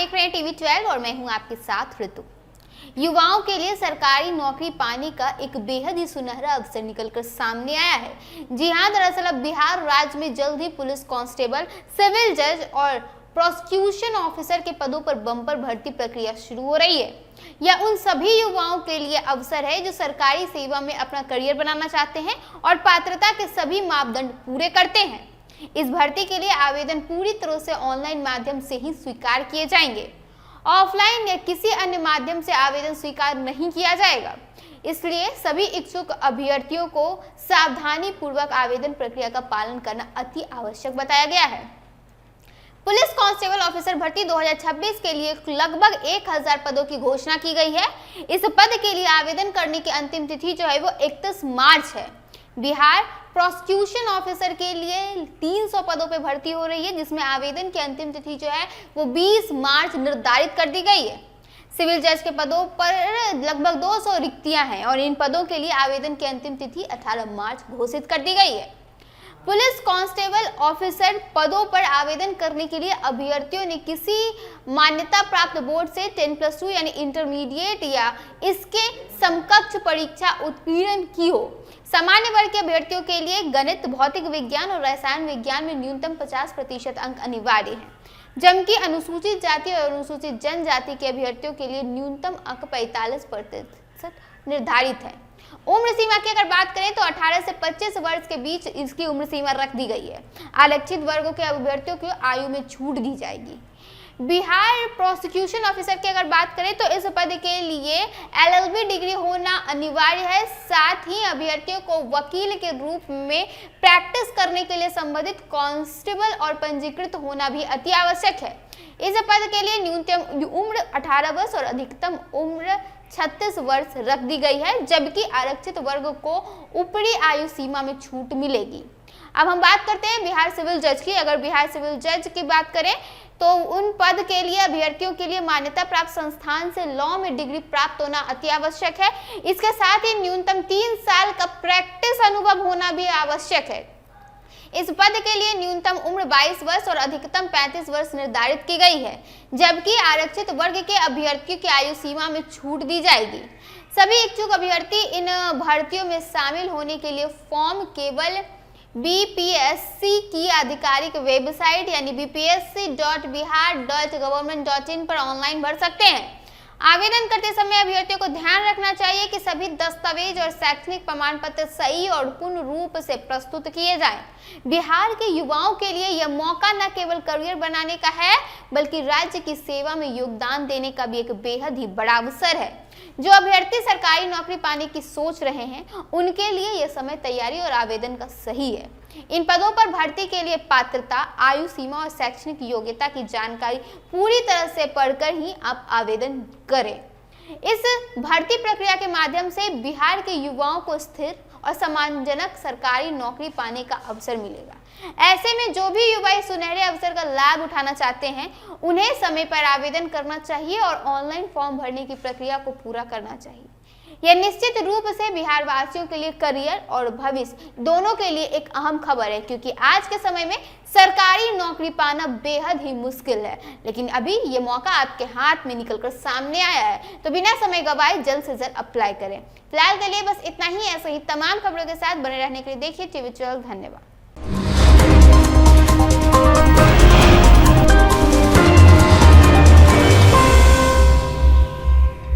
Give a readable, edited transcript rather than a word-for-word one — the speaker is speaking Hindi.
देख रहे हैं टीवी 12 और मैं हूं आपके साथ ऋतु। युवाओं के लिए सरकारी नौकरी पाने का एक बेहद ही सुनहरा अवसर निकलकर सामने आया है। जी हां, दरअसल अब बिहार राज्य में जल्द ही पुलिस कांस्टेबल, सिविल जज और प्रोसिक्यूशन ऑफिसर के पदों पर बम्पर भर्ती प्रक्रिया शुरू हो रही है। यह उन सभी युवाओं के लिए अवसर है जो सरकारी सेवा में अपना करियर बनाना चाहते हैं और पात्रता के सभी मापदंड पूरे करते हैं। इस भर्ती के लिए आवेदन पूरी तरह से ऑनलाइन माध्यम से ही स्वीकार किए जाएंगे। ऑफलाइन या किसी अन्य माध्यम से आवेदन स्वीकार नहीं किया जाएगा। इसलिए सभी इच्छुक अभ्यर्थियों को सावधानी पूर्वक आवेदन प्रक्रिया का पालन करना अति आवश्यक बताया गया है। पुलिस कांस्टेबल ऑफिसर भर्ती 2026 के लिए लगभग 1000 पदों की घोषणा की गई है। इस पद के लिए आवेदन करने की अंतिम तिथि जो है वो 31 मार्च है। बिहार प्रोसिक्यूशन ऑफिसर के लिए 300 पदों पर भर्ती हो रही है, जिसमें आवेदन की अंतिम तिथि जो है वो 20 मार्च निर्धारित कर दी गई है। सिविल जज के पदों पर लगभग 200 रिक्तियां हैं और इन पदों के लिए आवेदन की अंतिम तिथि 18 मार्च घोषित कर दी गई है। पुलिस कांस्टेबल ऑफिसर पदों पर आवेदन करने के लिए अभ्यर्थियों ने किसी मान्यता प्राप्त बोर्ड से 10+2 यानी इंटरमीडिएट या इसके समकक्ष परीक्षा उत्तीर्ण की हो। सामान्य वर्ग के अभ्यर्थियों के लिए गणित, भौतिक विज्ञान और रसायन विज्ञान में न्यूनतम 50% अंक अनिवार्य हैं, जबकि अनुसूचित जाति और अनुसूचित जनजाति के अभ्यर्थियों के लिए न्यूनतम अंक 45% निर्धारित है। उम्र सीमा की अगर बात करें तो 18 से 25 वर्ष के बीच इसकी उम्र सीमा रख दी गई है। आरक्षित वर्गों के अभ्यर्थियों को आयु में छूट दी जाएगी। बिहार प्रोसिक्यूशन ऑफिसर की अगर बात करें तो इस पद के लिए LLB डिग्री होना अनिवार्य है। साथ ही अभ्यर्थियों को वकील के रूप में प्रैक्टिस करने के लिए संबंधित कांस्टेबल और पंजीकृत होना भी अति आवश्यक है। इस पद के लिए न्यूनतम उम्र 18 वर्ष और अधिकतम उम्र 36 वर्ष रख दी गई है, जबकि आरक्षित वर्ग को ऊपरी आयु सीमा में छूट मिलेगी। अब हम बात करते हैं बिहार सिविल जज की। अगर बिहार सिविल जज की बात करें तो उन पद के लिए अभ्यर्थियों के लिए मान्यता प्राप्त संस्थान से लॉ में डिग्री प्राप्त होना अति आवश्यक है। इसके साथ ही न्यूनतम 3 साल का प्रैक्टिस अनुभव होना भी आवश्यक है। इस पद के लिए न्यूनतम उम्र 22 वर्ष और अधिकतम 35 वर्ष निर्धारित की गई है, जबकि आरक्षित वर्ग के अभ्यर्थियों की आयु सीमा में छूट दी जाएगी। सभी इच्छुक अभ्यर्थी इन भर्तियों में शामिल होने के लिए फॉर्म केवल BPSC की आधिकारिक वेबसाइट यानी bpsc.bihar.government.in पर ऑनलाइन भर सकते हैं। आवेदन करते समय अभ्यर्थियों को ध्यान रखना चाहिए कि सभी दस्तावेज और शैक्षणिक प्रमाण पत्र सही और पूर्ण रूप से प्रस्तुत किए जाएं। बिहार के युवाओं के लिए यह मौका न केवल करियर बनाने का है, बल्कि राज्य की सेवा में योगदान देने का भी एक बेहद ही बड़ा अवसर है। जो अभ्यर्थी सरकारी नौकरी पाने की सोच रहे हैं, उनके लिए यह समय तैयारी और आवेदन का सही है। इन पदों पर भर्ती के लिए पात्रता, आयु सीमा और शैक्षणिक योग्यता की जानकारी पूरी तरह से पढ़कर ही आप आवेदन करें। इस भर्ती प्रक्रिया के माध्यम से बिहार के युवाओं को स्थिर और सम्मानजनक सरकारी नौकरी पाने का अवसर मिलेगा। ऐसे में जो भी युवा इस सुनहरे अवसर का लाभ उठाना चाहते हैं, उन्हें समय पर आवेदन करना चाहिए और ऑनलाइन फॉर्म भरने की प्रक्रिया को पूरा करना चाहिए। यह निश्चित रूप से बिहार वासियों के लिए करियर और भविष्य दोनों के लिए एक अहम खबर है, क्योंकि आज के समय में सरकारी नौकरी पाना बेहद ही मुश्किल है। लेकिन अभी ये मौका आपके हाथ में निकलकर सामने आया है, तो बिना समय गवाए जल्द से जल्द अप्लाई करें। फिलहाल के लिए बस इतना ही। ऐसे ही तमाम खबरों के साथ बने रहने के लिए देखिए टीवी 12। धन्यवाद।